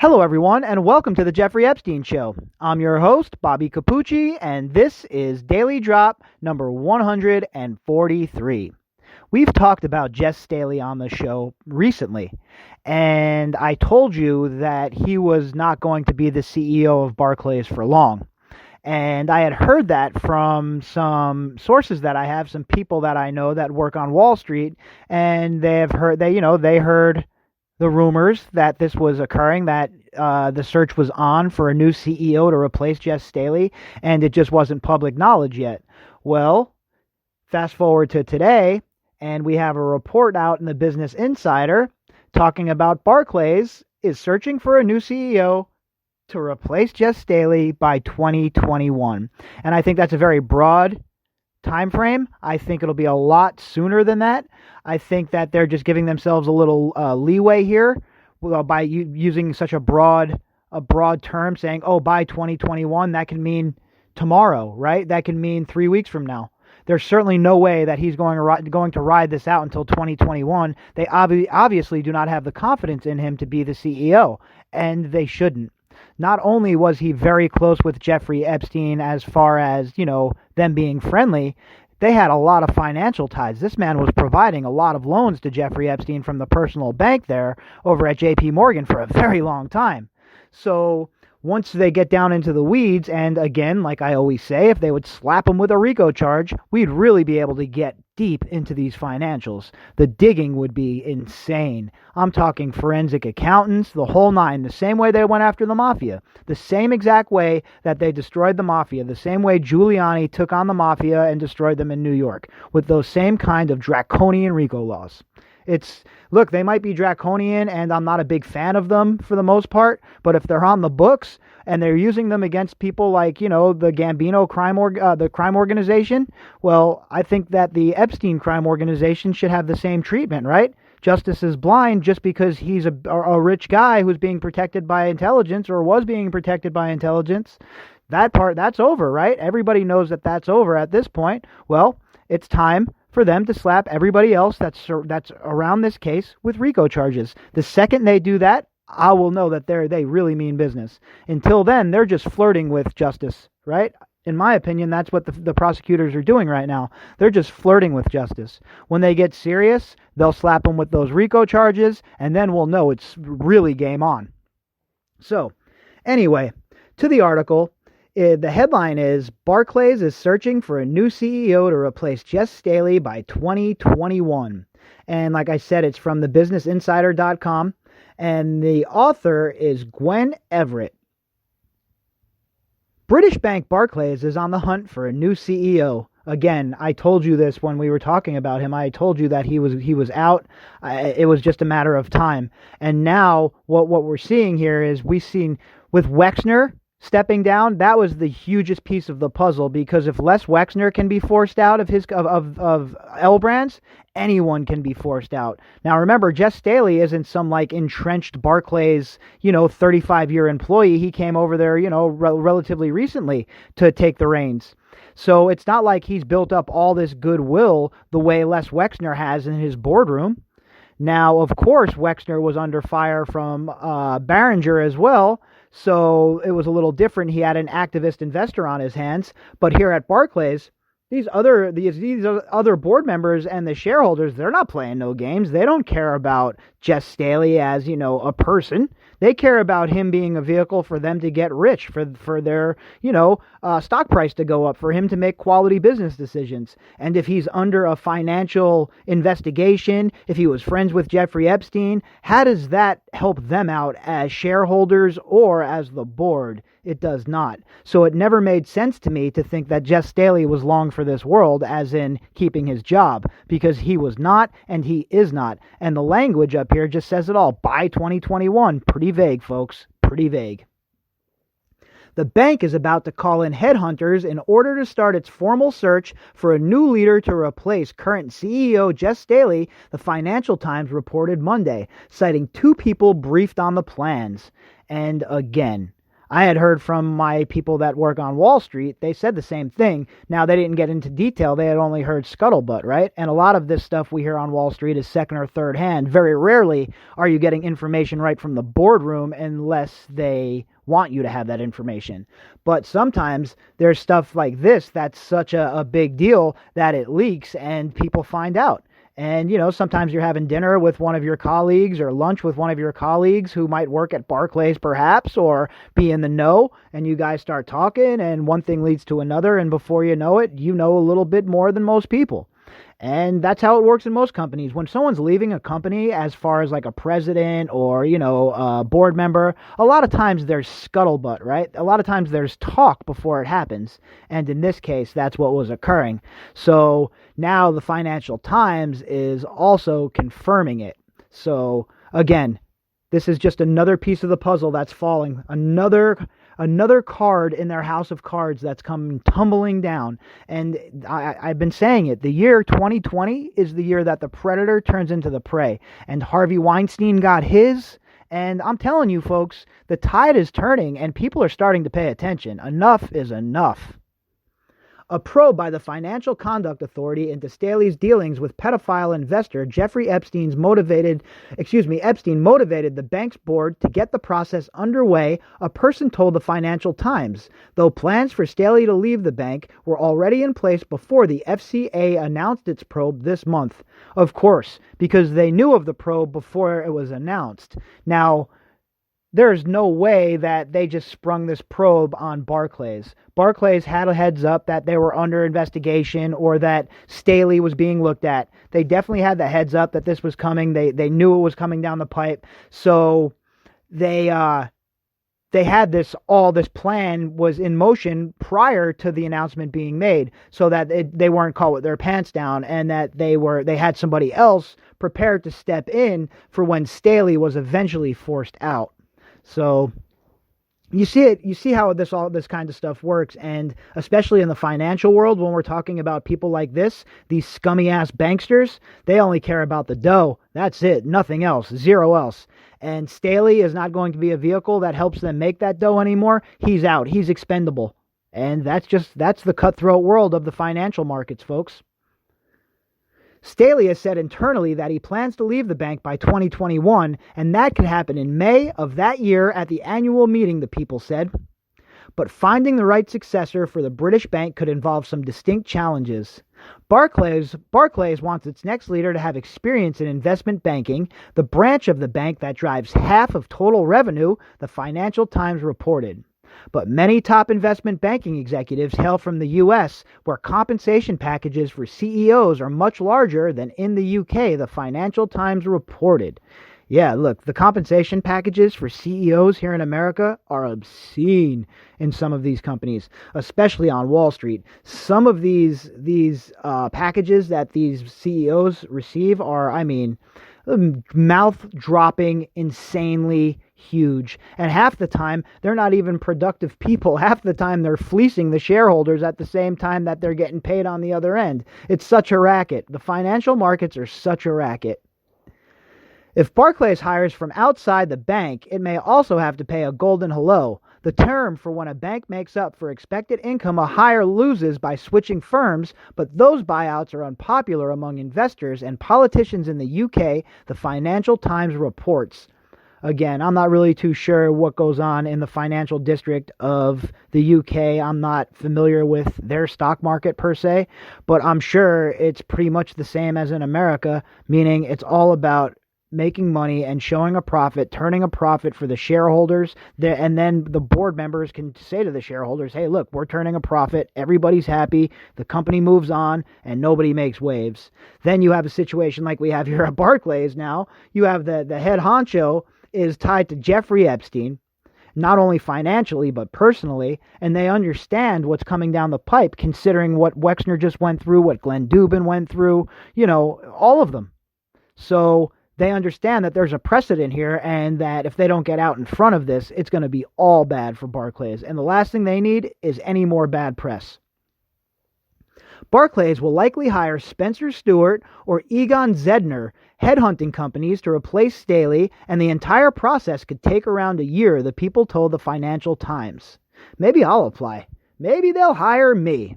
Hello, everyone, and welcome to the Jeffrey Epstein Show. I'm your host, Bobbycapucci, and this is Daily Drop number 143. We've talked about Jes Staley on the show recently, and I told you that he was not going to be the CEO of Barclays for long. And I had heard that from some sources that I have, some people that I know that work on Wall Street, and they heard the rumors that this was occurring, that the search was on for a new CEO to replace Jes Staley, and it just wasn't public knowledge yet. Well, fast forward to today, and we have a report out in the Business Insider talking about Barclays is searching for a new CEO to replace Jes Staley by 2021. And I think that's a very broad time frame. I think it'll be a lot sooner than that. I think that they're just giving themselves a little leeway here by using such a broad term, saying, "Oh, by 2021," that can mean tomorrow, right? That can mean 3 weeks from now. There's certainly no way that he's going to ride this out until 2021. They obviously do not have the confidence in him to be the CEO, and they shouldn't. Not only was he very close with Jeffrey Epstein as far as, them being friendly, they had a lot of financial ties. This man was providing a lot of loans to Jeffrey Epstein from the personal bank there over at JP Morgan for a very long time. So once they get down into the weeds, and again, like I always say, if they would slap him with a RICO charge, we'd really be able to get deep into these financials. The digging would be insane. I'm talking forensic accountants, the whole nine, the same way they went after the mafia, the same exact way that they destroyed the mafia, the same way Giuliani took on the mafia and destroyed them in New York, with those same kind of draconian RICO laws. Look, they might be draconian, and I'm not a big fan of them for the most part, but if they're on the books and they're using them against people like, the Gambino the crime organization, well, I think that the Epstein crime organization should have the same treatment, right? Justice is blind just because he's a rich guy who's being protected by intelligence or was being protected by intelligence. That's over, right? Everybody knows that that's over at this point. Well, it's time for them to slap everybody else that's around this case with RICO charges. The second they do that, I will know that they really mean business. Until then, they're just flirting with justice, right? In my opinion, that's what the prosecutors are doing right now. They're just flirting with justice. When they get serious, they'll slap them with those RICO charges, and then we'll know it's really game on. So, anyway, to the article. The headline is, Barclays is searching for a new CEO to replace Jes Staley by 2021. And like I said, it's from thebusinessinsider.com. And the author is Gwen Everett. British bank Barclays is on the hunt for a new CEO. Again, I told you this when we were talking about him. I told you that he was out. It was just a matter of time. And now what we're seeing here is we've seen with Wexner stepping down. That was the hugest piece of the puzzle, because if Les Wexner can be forced out of L Brands, anyone can be forced out. Now remember, Jes Staley isn't some entrenched Barclays 35-year employee. He came over there relatively recently to take the reins. So it's not like he's built up all this goodwill the way Les Wexner has in his boardroom. Now, of course, Wexner was under fire from Barringer as well. So it was a little different. He had an activist investor on his hands. But here at Barclays, these other board members and the shareholders, they're not playing no games. They don't care about Jes Staley as, a person. They care about him being a vehicle for them to get rich, for their, stock price to go up, for him to make quality business decisions. And if he's under a financial investigation, if he was friends with Jeffrey Epstein, how does that help them out as shareholders or as the board? It does not. So it never made sense to me to think that Jes Staley was long for this world, as in keeping his job, because he was not and he is not. And the language up here just says it all. By 2021. Pretty vague, folks. Pretty vague. The bank is about to call in headhunters in order to start its formal search for a new leader to replace current CEO Jes Staley, the Financial Times reported Monday, citing two people briefed on the plans. And again, I had heard from my people that work on Wall Street, they said the same thing. Now, they didn't get into detail. They had only heard scuttlebutt, right? And a lot of this stuff we hear on Wall Street is second or third hand. Very rarely are you getting information right from the boardroom unless they want you to have that information. But sometimes there's stuff like this that's such a big deal that it leaks and people find out. And, sometimes you're having dinner with one of your colleagues or lunch with one of your colleagues who might work at Barclays perhaps or be in the know, and you guys start talking and one thing leads to another, and before you know it, you know a little bit more than most people. And that's how it works in most companies. When someone's leaving a company, as far as like a president or, a board member, a lot of times there's scuttlebutt, right? A lot of times there's talk before it happens. And in this case, that's what was occurring. So now the Financial Times is also confirming it. So again, this is just another piece of the puzzle that's falling. Another card in their house of cards that's come tumbling down. And I've been saying it. The year 2020 is the year that the predator turns into the prey. And Harvey Weinstein got his. And I'm telling you, folks, the tide is turning and people are starting to pay attention. Enough is enough. A probe by the Financial Conduct Authority into Staley's dealings with pedophile investor Jeffrey Epstein motivated the bank's board to get the process underway, a person told the Financial Times, though plans for Staley to leave the bank were already in place before the FCA announced its probe this month. Of course, because they knew of the probe before it was announced. Now, there's no way that they just sprung this probe on Barclays. Barclays had a heads up that they were under investigation or that Staley was being looked at. They definitely had the heads up that this was coming. They knew it was coming down the pipe. So they had all this plan was in motion prior to the announcement being made, so that they weren't caught with their pants down, and that they had somebody else prepared to step in for when Staley was eventually forced out. So you see how all this kind of stuff works, and especially in the financial world, when we're talking about people like this, these scummy ass banksters, they only care about the dough. That's it, nothing else, zero else. And Staley is not going to be a vehicle that helps them make that dough anymore. He's out, he's expendable. And that's the cutthroat world of the financial markets, folks. Staley has said internally that he plans to leave the bank by 2021, and that could happen in May of that year at the annual meeting, the people said. But finding the right successor for the British bank could involve some distinct challenges. Barclays wants its next leader to have experience in investment banking, the branch of the bank that drives half of total revenue, the Financial Times reported. But many top investment banking executives hail from the U.S., where compensation packages for CEOs are much larger than in the UK, the Financial Times reported. Yeah, look, the compensation packages for CEOs here in America are obscene in some of these companies, especially on Wall Street. Some of these packages that these CEOs receive are, mouth-dropping, insanely huge. And half the time, they're not even productive people. Half the time, they're fleecing the shareholders at the same time that they're getting paid on the other end. It's such a racket. The financial markets are such a racket. If Barclays hires from outside the bank, it may also have to pay a golden hello, the term for when a bank makes up for expected income a hire loses by switching firms, but those buyouts are unpopular among investors and politicians in the UK, the Financial Times reports. Again, I'm not really too sure what goes on in the financial district of the UK. I'm not familiar with their stock market per se, but I'm sure it's pretty much the same as in America, meaning it's all about making money and showing a profit, turning a profit for the shareholders, and then the board members can say to the shareholders, hey, look, we're turning a profit, everybody's happy, the company moves on, and nobody makes waves. Then you have a situation like we have here at Barclays now. You have the head honcho is tied to Jeffrey Epstein, not only financially, but personally, and they understand what's coming down the pipe, considering what Wexner just went through, what Glenn Dubin went through, all of them. So they understand that there's a precedent here, and that if they don't get out in front of this, it's going to be all bad for Barclays. And the last thing they need is any more bad press. Barclays will likely hire Spencer Stewart or Egon Zedner headhunting companies to replace Staley, and the entire process could take around a year, the people told the Financial Times. Maybe I'll apply. Maybe they'll hire me.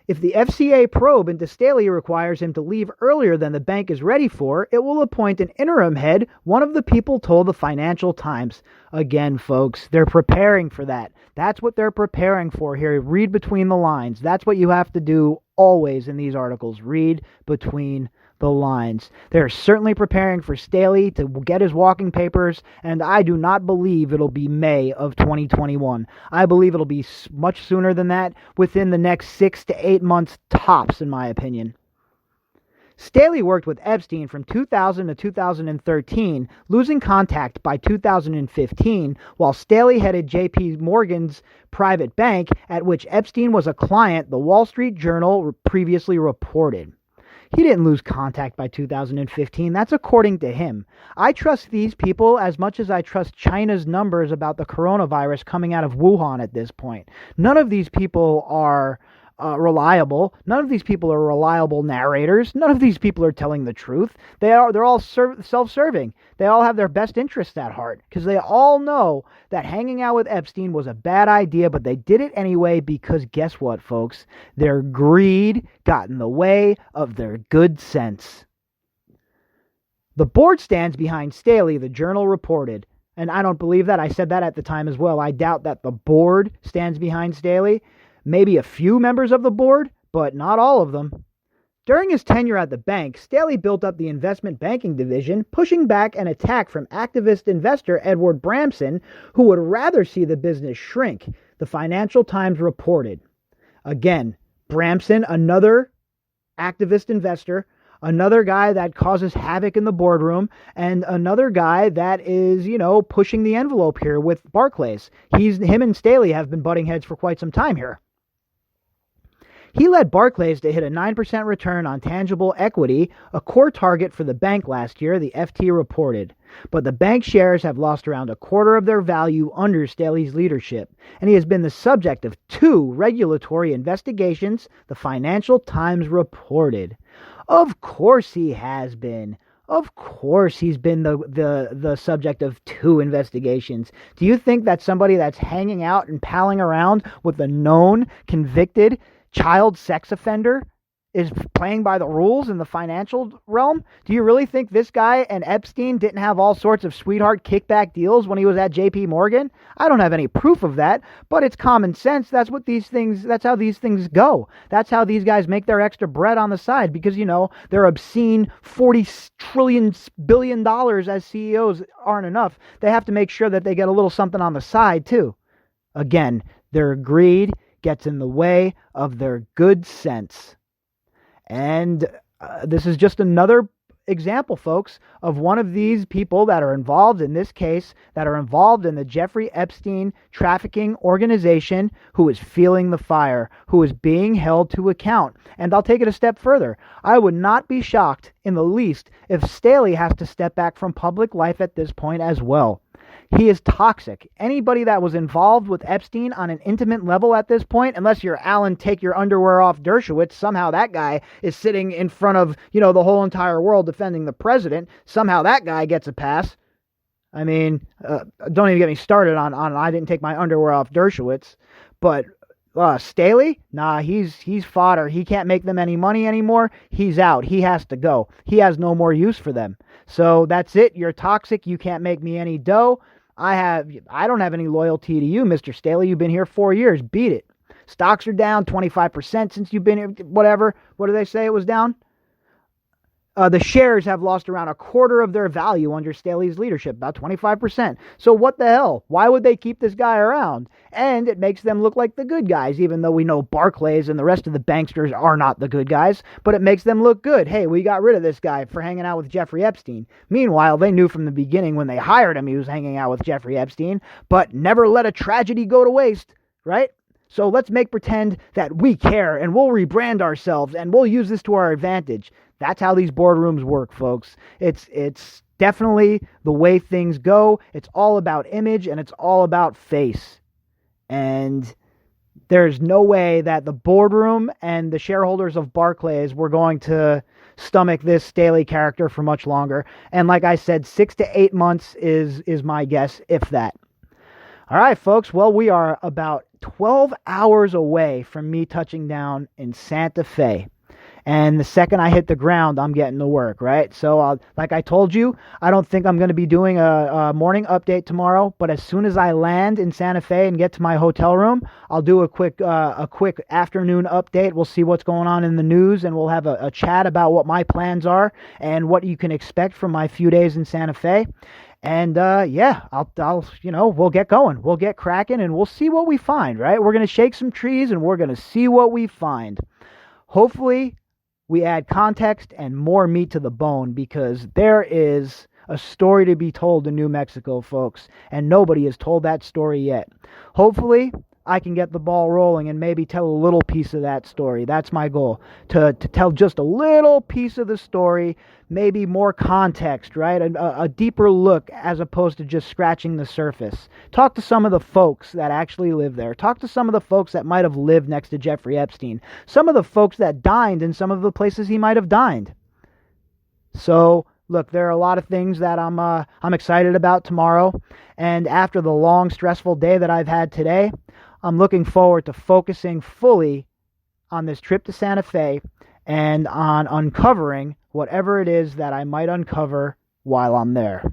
If the FCA probe into Staley requires him to leave earlier than the bank is ready for, it will appoint an interim head, one of the people told the Financial Times. Again, folks, they're preparing for that. That's what they're preparing for here. Read between the lines. That's what you have to do always in these articles. Read between the lines. They're certainly preparing for Staley to get his walking papers, and I do not believe it'll be May of 2021. I believe it'll be much sooner than that, within the next 6 to 8 months tops, in my opinion. Staley worked with Epstein from 2000 to 2013, losing contact by 2015, while Staley headed J.P. Morgan's private bank, at which Epstein was a client, the Wall Street Journal previously reported. He didn't lose contact by 2015. That's according to him. I trust these people as much as I trust China's numbers about the coronavirus coming out of Wuhan at this point. None of these people are reliable. None of these people are reliable narrators. None of these people are telling the truth. They're all self-serving. They all have their best interests at heart because they all know that hanging out with Epstein was a bad idea, but they did it anyway because guess what, folks? Their greed got in the way of their good sense. The board stands behind Staley, the Journal reported. And I don't believe that. I said that at the time as well. I doubt that the board stands behind Staley. Maybe a few members of the board, but not all of them. During his tenure at the bank, Staley built up the investment banking division, pushing back an attack from activist investor Edward Bramson, who would rather see the business shrink, the Financial Times reported. Again, Bramson, another activist investor, another guy that causes havoc in the boardroom, and another guy that is, pushing the envelope here with Barclays. Him and Staley have been butting heads for quite some time here. He led Barclays to hit a 9% return on tangible equity, a core target for the bank last year, the FT reported. But the bank shares have lost around a quarter of their value under Staley's leadership, and he has been the subject of 2 regulatory investigations, the Financial Times reported. Of course he has been. Of course he's been the subject of 2 investigations. Do you think that somebody that's hanging out and palling around with a known, convicted child sex offender is playing by the rules in the financial realm? Do you really think this guy and Epstein didn't have all sorts of sweetheart kickback deals when he was at JP Morgan? I don't have any proof of that, but it's common sense. That's how these things go. That's how these guys make their extra bread on the side because, their obscene $40 billion as CEOs aren't enough. They have to make sure that they get a little something on the side too. Again, their greed gets in the way of their good sense. And this is just another example, folks, of one of these people that are involved in this case, that are involved in the Jeffrey Epstein trafficking organization, who is feeling the fire, who is being held to account. And I'll take it a step further. I would not be shocked in the least if Staley has to step back from public life at this point as well. He is toxic. Anybody that was involved with Epstein on an intimate level at this point, unless you're Alan take your underwear off Dershowitz, somehow that guy is sitting in front of, the whole entire world defending the president. Somehow that guy gets a pass. I mean, don't even get me started on I didn't take my underwear off Dershowitz. But Staley? Nah, he's fodder. He can't make them any money anymore. He's out. He has to go. He has no more use for them. So that's it. You're toxic. You can't make me any dough. I don't have any loyalty to you, Mr. Staley. You've been here 4 years. Beat it. Stocks are down 25% since you've been here. Whatever. What do they say it was down? The shares have lost around a quarter of their value under Staley's leadership, about 25%. So what the hell? Why would they keep this guy around? And it makes them look like the good guys, even though we know Barclays and the rest of the banksters are not the good guys. But it makes them look good. Hey, we got rid of this guy for hanging out with Jeffrey Epstein. Meanwhile, they knew from the beginning when they hired him he was hanging out with Jeffrey Epstein, but never let a tragedy go to waste, right? So let's make pretend that we care and we'll rebrand ourselves and we'll use this to our advantage. That's how these boardrooms work, folks. It's definitely the way things go. It's all about image and it's all about face. And there's no way that the boardroom and the shareholders of Barclays were going to stomach this Staley character for much longer. And like I said, 6 to 8 months is my guess, if that. All right, folks. Well, we are about 12 hours away from me touching down in Santa Fe. And the second I hit the ground, I'm getting to work, right? So, like I told you, I don't think I'm going to be doing a morning update tomorrow. But as soon as I land in Santa Fe and get to my hotel room, I'll do a quick afternoon update. We'll see what's going on in the news, and we'll have a chat about what my plans are and what you can expect from my few days in Santa Fe. And yeah, I'll we'll get going, we'll get cracking, and we'll see what we find. Right? We're going to shake some trees, and we're going to see what we find. Hopefully, we add context and more meat to the bone, because there is a story to be told in New Mexico, folks, and nobody has told that story yet. Hopefully, I can get the ball rolling and maybe tell a little piece of that story. That's my goal, to tell just a little piece of the story, maybe more context, right? A deeper look, as opposed to just scratching the surface. Talk to some of the folks that actually live there. Talk to some of the folks that might have lived next to Jeffrey Epstein. Some of the folks that dined in some of the places he might have dined. So, look, there are a lot of things that I'm excited about tomorrow. And after the long, stressful day that I've had today, I'm looking forward to focusing fully on this trip to Santa Fe and on uncovering whatever it is that I might uncover while I'm there.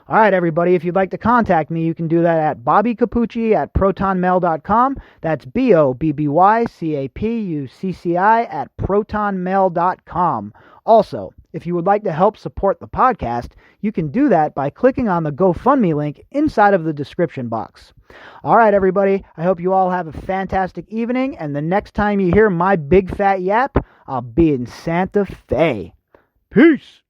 All right, everybody, if you'd like to contact me, you can do that at bobbycapucci@protonmail.com. That's BOBBYCAPUCCI@protonmail.com. Also, if you would like to help support the podcast, you can do that by clicking on the GoFundMe link inside of the description box. All right, everybody, I hope you all have a fantastic evening, and the next time you hear my big fat yap, I'll be in Santa Fe. Peace!